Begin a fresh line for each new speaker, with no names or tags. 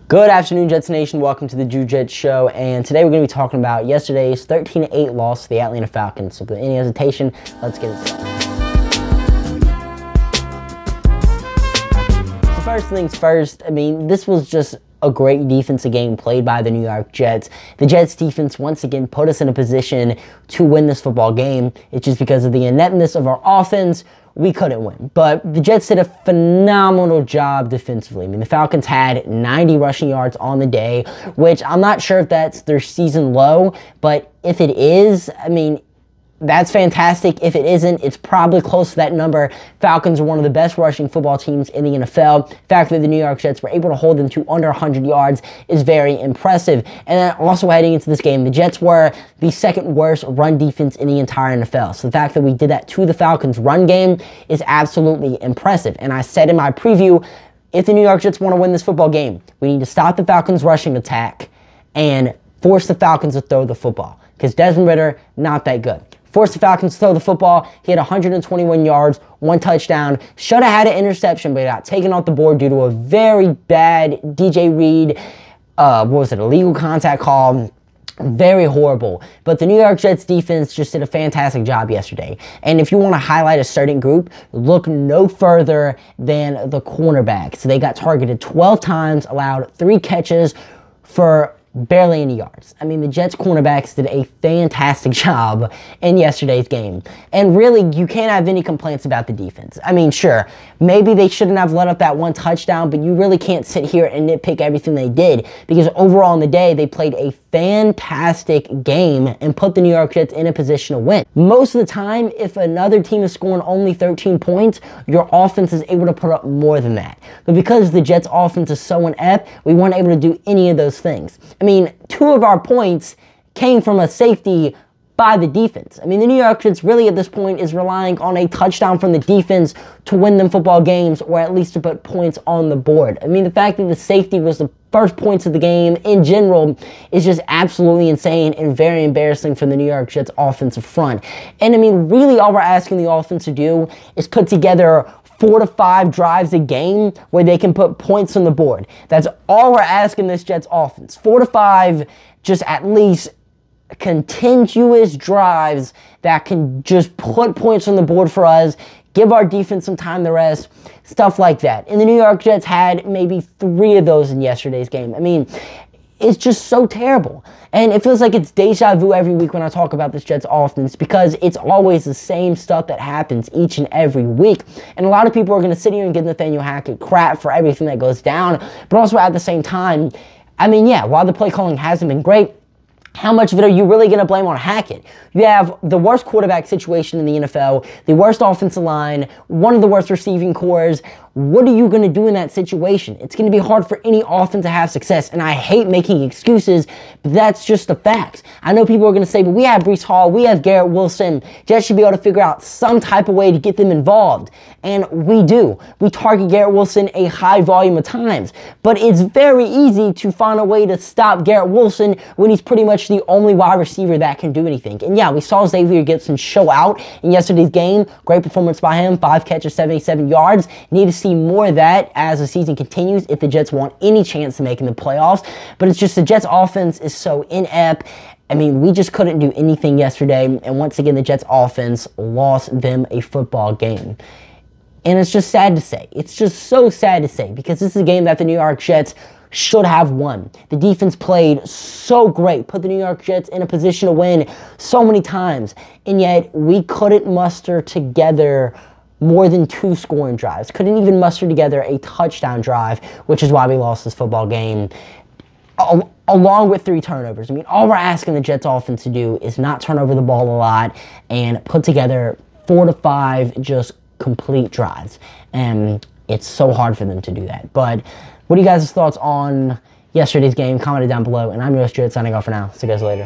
Good afternoon, Jets Nation. Welcome to the Drew Jets Show, and today we're going to be talking about yesterday's 13-8 loss to the Atlanta Falcons. So without any hesitation, let's get it started. So first things first, this was just a great defensive game played by the New York Jets. The Jets defense once again put us in a position to win this football game. It's just because of the ineptness of our offense, we couldn't win. But the Jets did a phenomenal job defensively. The Falcons had 90 rushing yards on the day, which I'm not sure if that's their season low, but if it is, that's fantastic. If it isn't, it's probably close to that number. Falcons are one of the best rushing football teams in the NFL. The fact that the New York Jets were able to hold them to under 100 yards is very impressive. And then also heading into this game, the Jets were the second worst run defense in the entire NFL. So the fact that we did that to the Falcons run game is absolutely impressive. And I said in my preview, if the New York Jets want to win this football game, we need to stop the Falcons rushing attack and force the Falcons to throw the football. Because Desmond Ridder, not that good. Forced the Falcons to throw the football. He had 121 yards, 1 touchdown. Should have had an interception, but he got taken off the board due to a very bad DJ Reed, illegal contact call. Very horrible. But the New York Jets defense just did a fantastic job yesterday. And if you want to highlight a certain group, look no further than the cornerbacks. They got targeted 12 times, allowed 3 catches for barely any yards. The Jets cornerbacks did a fantastic job in yesterday's game. And really, you can't have any complaints about the defense. Sure, maybe they shouldn't have let up that 1 touchdown, but you really can't sit here and nitpick everything they did, because overall in the day, they played a fantastic game and put the New York Jets in a position to win. Most of the time, if another team is scoring only 13 points, your offense is able to put up more than that. But because the Jets offense is so inept, we weren't able to do any of those things. 2 of our points came from a safety by the defense. The New York Jets really at this point is relying on a touchdown from the defense to win them football games, or at least to put points on the board. The fact that the safety was the first points of the game in general is just absolutely insane and very embarrassing for the New York Jets offensive front. And really all we're asking the offense to do is put together 4 to 5 drives a game where they can put points on the board. That's all we're asking this Jets offense. 4 to 5, just at least continuous drives that can just put points on the board for us, give our defense some time to rest, stuff like that. And the New York Jets had maybe 3 of those in yesterday's game. It's just so terrible. And it feels like it's deja vu every week when I talk about this Jets offense, because it's always the same stuff that happens each and every week. And a lot of people are going to sit here and give Nathaniel Hackett crap for everything that goes down. But also at the same time, while the play calling hasn't been great, how much of it are you really going to blame on Hackett? You have the worst quarterback situation in the NFL, the worst offensive line, one of the worst receiving cores. What are you going to do in that situation? It's going to be hard for any offense to have success, and I hate making excuses, but that's just the facts. I know people are going to say, but we have Breece Hall, we have Garrett Wilson. Jets should be able to figure out some type of way to get them involved, and we do. We target Garrett Wilson a high volume of times, but it's very easy to find a way to stop Garrett Wilson when he's pretty much the only wide receiver that can do anything. And yeah, we saw Xavier Gibson show out in yesterday's game. Great performance by him, 5 catches, 77 yards. Need to see more of that as the season continues if the Jets want any chance of making the playoffs. But it's just the Jets offense is so inept. We just couldn't do anything yesterday. And once again, the Jets offense lost them a football game. And it's just sad to say. It's just so sad to say, because this is a game that the New York Jets should have won. The defense played so great, put the New York Jets in a position to win so many times, and yet we couldn't muster together more than 2 scoring drives. Couldn't even muster together a touchdown drive, which is why we lost this football game, along with 3 turnovers. All we're asking the Jets offense to do is not turn over the ball a lot and put together 4 to 5 just complete drives. And it's so hard for them to do that. But what are you guys' thoughts on yesterday's game? Comment it down below. And I'm yours, Jet, signing off for now. See you guys later.